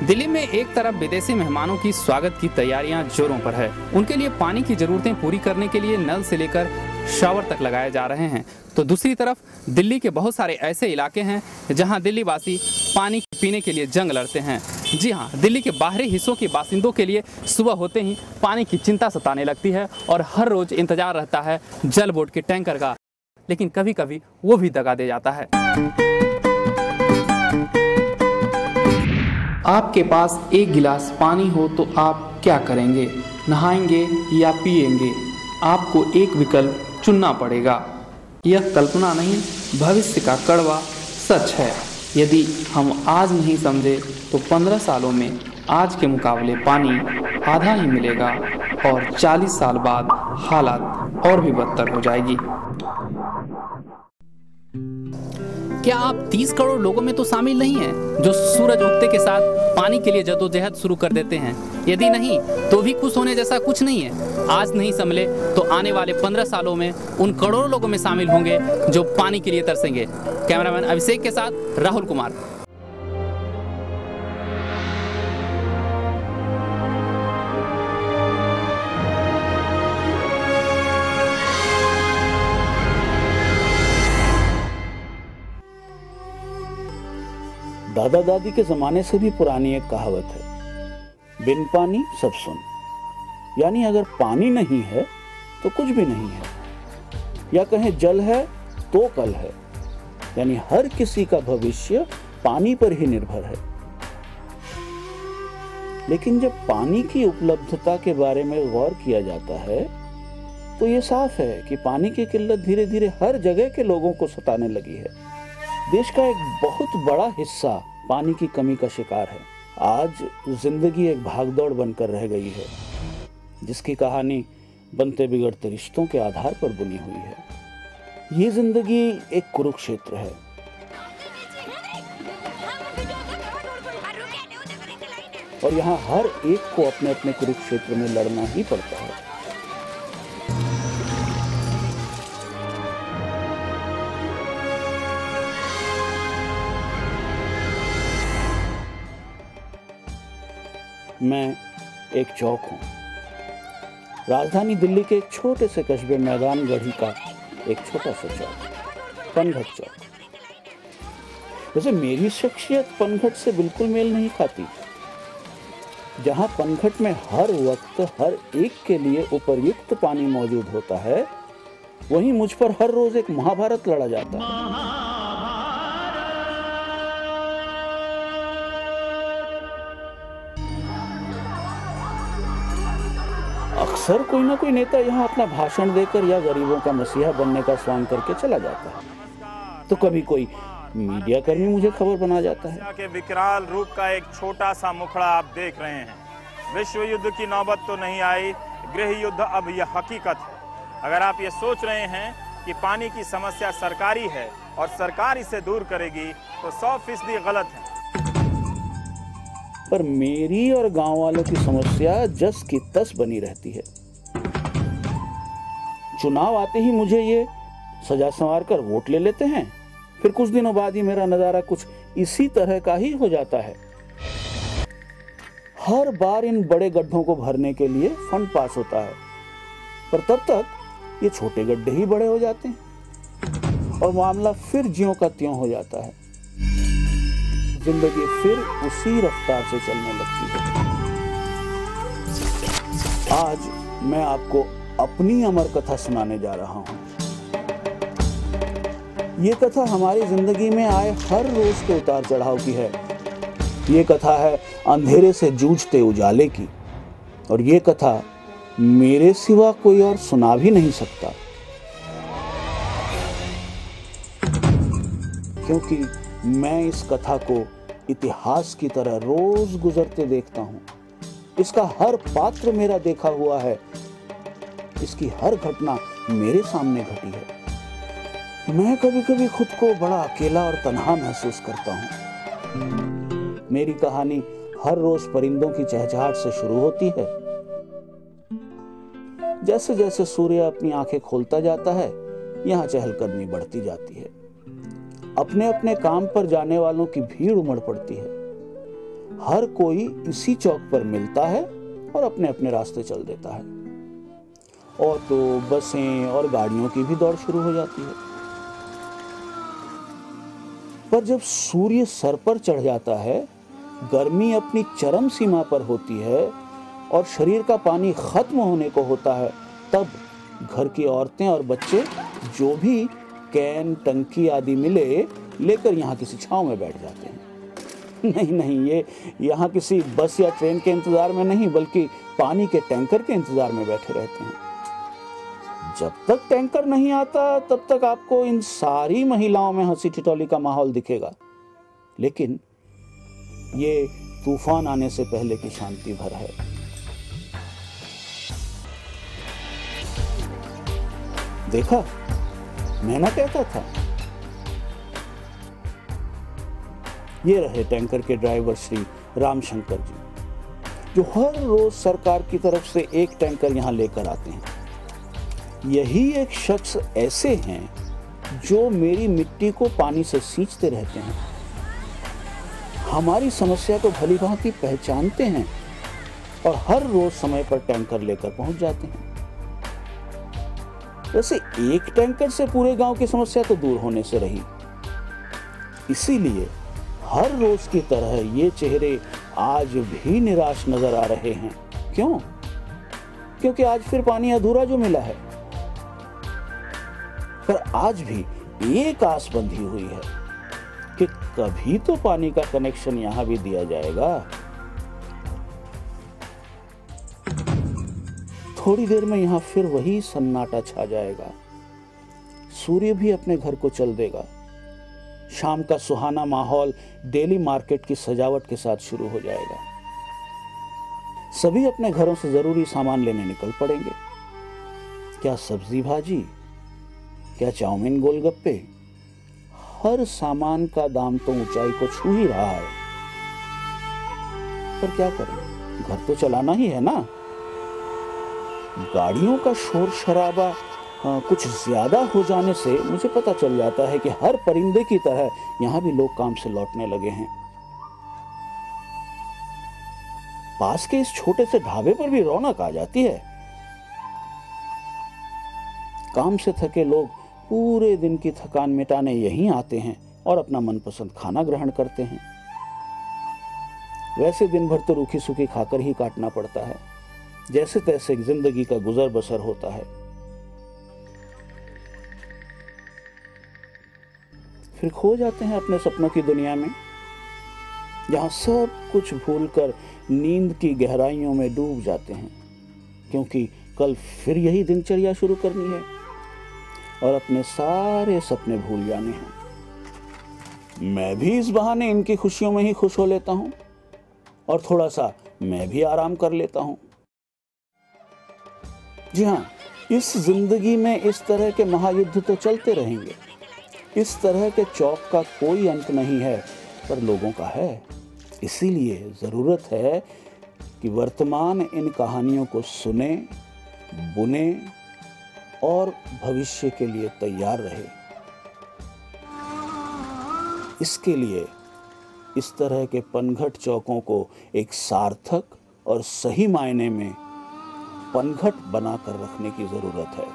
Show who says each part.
Speaker 1: दिल्ली में एक तरफ विदेशी मेहमानों की स्वागत की तैयारियां जोरों पर है। उनके लिए पानी की जरूरतें पूरी करने के लिए नल से लेकर शावर तक लगाए जा रहे हैं, तो दूसरी तरफ दिल्ली के बहुत सारे ऐसे इलाके हैं जहां दिल्ली वासी पानी पीने के लिए जंग लड़ते हैं। जी हां, दिल्ली के बाहरी हिस्सों के बासिंदों के लिए सुबह होते ही पानी की चिंता सताने लगती है और हर रोज इंतजार रहता है जल बोर्ड के टैंकर का, लेकिन कभी कभी वो भी दगा दे जाता है। आपके पास एक गिलास पानी हो तो आप क्या करेंगे? नहाएंगे या पिएंगे? आपको एक विकल्प चुनना पड़ेगा। यह कल्पना नहीं, भविष्य का कड़वा सच है। यदि हम आज नहीं समझे तो 15 सालों में आज के मुकाबले पानी आधा ही मिलेगा और 40 साल बाद हालत और भी बदतर हो जाएगी। क्या आप 30 करोड़ लोगों में तो शामिल नहीं हैं जो सूरज उगते के साथ पानी के लिए जद्दोजहद शुरू कर देते हैं? यदि नहीं तो भी खुश होने जैसा कुछ नहीं है। आज नहीं संभले तो आने वाले 15 सालों में उन करोड़ों लोगों में शामिल होंगे जो पानी के लिए तरसेंगे। कैमरामैन अभिषेक के साथ राहुल कुमार।
Speaker 2: दादा दादी के जमाने से भी पुरानी एक कहावत है, बिन पानी सब सुन। यानी अगर पानी नहीं है तो कुछ भी नहीं है, या कहें जल है तो कल है। यानी हर किसी का भविष्य पानी पर ही निर्भर है। लेकिन जब पानी की उपलब्धता के बारे में गौर किया जाता है तो ये साफ है कि पानी की किल्लत धीरे धीरे हर जगह के लोगों को सताने लगी है। देश का एक बहुत बड़ा हिस्सा पानी की कमी का शिकार है। आज जिंदगी एक भागदौड़ बनकर रह गई है, जिसकी कहानी बनते बिगड़ते रिश्तों के आधार पर बुनी हुई है। ये जिंदगी एक कुरुक्षेत्र है। और यहाँ हर एक को अपने अपने कुरुक्षेत्र में लड़ना ही पड़ता है। मैं एक चौक हूँ, राजधानी दिल्ली के एक छोटे से कस्बे मैदान गढ़ी का एक छोटा सा चौक, पनघट चौक। वैसे मेरी शख्सियत पनघट से बिल्कुल मेल नहीं खाती। जहाँ पनघट में हर वक्त हर एक के लिए उपयुक्त पानी मौजूद होता है, वहीं मुझ पर हर रोज एक महाभारत लड़ा जाता है। अक्सर कोई ना कोई नेता यहाँ अपना भाषण देकर या गरीबों का मसीहा बनने का स्वांग करके चला जाता है, तो कभी कोई मीडिया कर्मी मुझे खबर बना जाता है।
Speaker 3: के विकराल रूप का एक छोटा सा मुखड़ा आप देख रहे हैं। विश्व युद्ध की नौबत तो नहीं आई, गृह युद्ध अब यह हकीकत है। अगर आप ये सोच रहे हैं कि पानी की समस्या सरकारी है और सरकार इसे दूर करेगी तो 100% गलत है।
Speaker 2: पर मेरी और गांव वालों की समस्या जस की तस बनी रहती है। चुनाव आते ही मुझे ये सजा संवार कर वोट ले लेते हैं, फिर कुछ दिनों बाद ही मेरा नजारा कुछ इसी तरह का ही हो जाता है। हर बार इन बड़े गड्ढों को भरने के लिए फंड पास होता है, पर तब तक ये छोटे गड्ढे ही बड़े हो जाते हैं और मामला फिर ज्यों का त्यों हो जाता है। जिंदगी फिर उसी रफ्तार से चलने लगती है। आज मैं आपको अपनी अमर कथा सुनाने जा रहा हूं। ये कथा हमारी जिंदगी में आए हर रोज के उतार चढ़ाव की है। ये कथा है अंधेरे से जूझते उजाले की, और ये कथा मेरे सिवा कोई और सुना भी नहीं सकता, क्योंकि मैं इस कथा को इतिहास की तरह रोज गुजरते देखता हूं। इसका हर पात्र मेरा देखा हुआ है, इसकी हर घटना मेरे सामने घटी है। मैं कभी कभी खुद को बड़ा अकेला और तन्हा महसूस करता हूं। मेरी कहानी हर रोज परिंदों की चहचहाट से शुरू होती है। जैसे जैसे सूर्य अपनी आंखें खोलता जाता है, यहाँ चहलकदमी बढ़ती जाती है। अपने अपने काम पर जाने वालों की भीड़ उमड़ पड़ती है। हर कोई इसी चौक पर मिलता है और अपने अपने रास्ते चल देता है। ऑटो, बसें और गाड़ियों की भी दौड़ शुरू हो जाती है। पर जब सूर्य सर पर चढ़ जाता है, गर्मी अपनी चरम सीमा पर होती है और शरीर का पानी खत्म होने को होता है, तब घर की औरतें और बच्चे जो भी कैन, टंकी आदि मिले लेकर यहाँ किसी छांव में बैठ जाते हैं। नहीं, ये यहाँ किसी बस या ट्रेन के इंतजार में नहीं, बल्कि पानी के टैंकर के इंतजार में बैठे रहते हैं। जब तक टैंकर नहीं आता, तब तक आपको इन सारी महिलाओं में हंसी ठिठोली का माहौल दिखेगा, लेकिन ये तूफान आने से पहले की शांति भर है। देखा, मैं ना कहता था। ये रहे टैंकर के ड्राइवर श्री रामशंकर जी, जो हर रोज सरकार की तरफ से एक टैंकर यहां लेकर आते हैं। यही एक शख्स ऐसे हैं जो मेरी मिट्टी को पानी से सींचते रहते हैं, हमारी समस्या को भली भांति पहचानते हैं और हर रोज समय पर टैंकर लेकर पहुंच जाते हैं। वैसे एक टैंकर से पूरे गांव की समस्या तो दूर होने से रही, इसीलिए हर रोज की तरह ये चेहरे आज भी निराश नजर आ रहे हैं। क्यों? क्योंकि आज फिर पानी अधूरा जो मिला है। पर आज भी एक आस बंधी हुई है कि कभी तो पानी का कनेक्शन यहां भी दिया जाएगा। थोड़ी देर में यहां फिर वही सन्नाटा छा जाएगा। सूर्य भी अपने घर को चल देगा। शाम का सुहाना माहौल डेली मार्केट की सजावट के साथ शुरू हो जाएगा। सभी अपने घरों से जरूरी सामान लेने निकल पड़ेंगे। क्या सब्जी भाजी, क्या चाउमीन, गोलगप्पे, हर सामान का दाम तो ऊंचाई को छू ही रहा है। पर क्या करें, घर तो चलाना ही है ना। गाड़ियों का शोर शराबा कुछ ज्यादा हो जाने से मुझे पता चल जाता है कि हर परिंदे की तरह यहां भी लोग काम से लौटने लगे हैं। पास के इस छोटे से ढाबे पर भी रौनक आ जाती है। काम से थके लोग पूरे दिन की थकान मिटाने यहीं आते हैं और अपना मनपसंद खाना ग्रहण करते हैं। वैसे दिन भर तो रूखी सूखी खाकर ही काटना पड़ता है, जैसे तैसे जिंदगी का गुजर बसर होता है। फिर खो जाते हैं अपने सपनों की दुनिया में, जहां सब कुछ भूलकर नींद की गहराइयों में डूब जाते हैं, क्योंकि कल फिर यही दिनचर्या शुरू करनी है और अपने सारे सपने भूल जाने हैं। मैं भी इस बहाने इनकी खुशियों में ही खुश हो लेता हूं और थोड़ा सा मैं भी आराम कर लेता हूं। जी हां, इस जिंदगी में इस तरह के महायुद्ध तो चलते रहेंगे। इस तरह के चौक का कोई अंत नहीं है, पर लोगों का है। इसीलिए जरूरत है कि वर्तमान इन कहानियों को सुने, बुने और भविष्य के लिए तैयार रहे। इसके लिए इस तरह के पनघट चौकों को एक सार्थक और सही मायने में पनघट बनाकर रखने की जरूरत है।